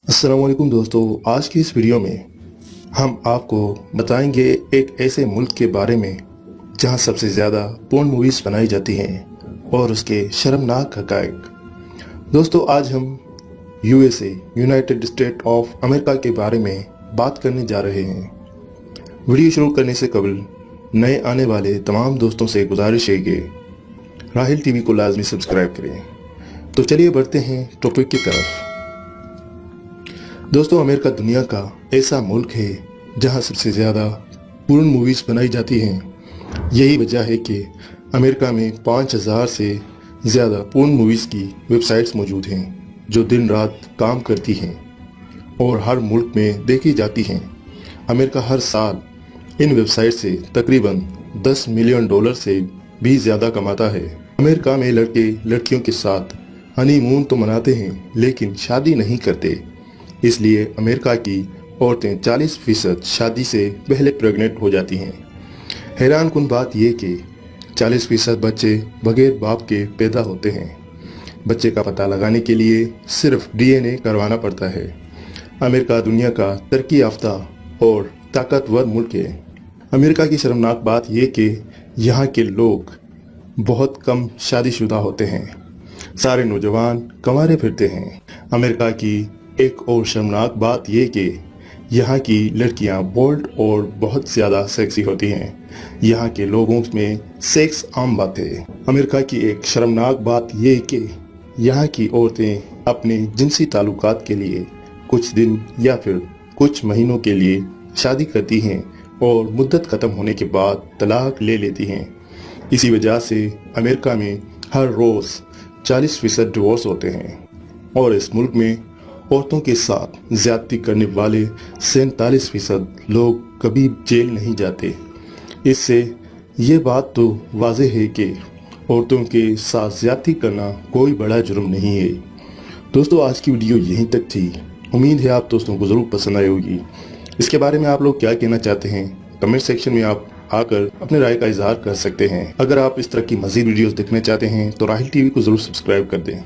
अस्सलाम वालेकुम दोस्तों, आज की इस वीडियो में हम आपको बताएंगे एक ऐसे मुल्क के बारे में जहां सबसे ज़्यादा पोर्न मूवीज़ बनाई जाती हैं और उसके शर्मनाक हक़ाइक़। दोस्तों, आज हम USA United state of America के बारे में बात करने जा रहे हैं। वीडियो शुरू करने से कबल नए आने वाले तमाम दोस्तों से गुजारिश है कि राहिल टीवी को लाजमी सब्सक्राइब करें। तो चलिए बढ़ते हैं टॉपिक की तरफ। दोस्तों, अमेरिका दुनिया का ऐसा मुल्क है जहां सबसे ज़्यादा पोर्न मूवीज़ बनाई जाती हैं। यही वजह है कि अमेरिका में 5000 से ज़्यादा पोर्न मूवीज़ की वेबसाइट्स मौजूद हैं जो दिन रात काम करती हैं और हर मुल्क में देखी जाती हैं। अमेरिका हर साल इन वेबसाइट से तकरीबन $10 मिलियन से भी ज़्यादा कमाता है। अमेरिका में लड़के लड़कियों के साथ हनीमून तो मनाते हैं लेकिन शादी नहीं करते। इसलिए अमेरिका की औरतें 40% शादी से पहले प्रेग्नेंट हो जाती हैं। हैरान कुन बात यह कि 40% बच्चे बगैर बाप के पैदा होते हैं। बच्चे का पता लगाने के लिए सिर्फ डीएनए करवाना पड़ता है। अमेरिका दुनिया का तरक्की याफ्ता और ताकतवर मुल्क है। अमेरिका की शर्मनाक बात यह कि यहाँ के लोग बहुत कम शादीशुदा होते हैं। सारे नौजवान कंवारे फिरते हैं। अमेरिका की एक और शर्मनाक बात यह कि यहाँ की लड़कियाँ बोल्ड और बहुत ज़्यादा सेक्सी होती हैं। यहाँ के लोगों में सेक्स आम बात है। अमेरिका की एक शर्मनाक बात यह कि यहाँ की औरतें अपने जिनसी ताल्लुकात के लिए कुछ दिन या फिर कुछ महीनों के लिए शादी करती हैं और मुद्दत ख़त्म होने के बाद तलाक ले लेती हैं। इसी वजह से अमेरिका में हर रोज़ 40% डिवोर्स होते हैं और इस मुल्क में औरतों के साथ ज्यादती करने वाले 47% लोग कभी जेल नहीं जाते। इससे ये बात तो वाज़ेह है कि औरतों के साथ ज्यादती करना कोई बड़ा जुर्म नहीं है। दोस्तों, आज की वीडियो यहीं तक थी। उम्मीद है आप दोस्तों को ज़रूर पसंद आई होगी। इसके बारे में आप लोग क्या कहना चाहते हैं कमेंट सेक्शन में आप आकर अपने राय का इजहार कर सकते हैं। अगर आप इस तरह की मज़ीद वीडियोज़ देखना चाहते हैं तो राहिल टीवी को ज़रूर सब्सक्राइब कर दें।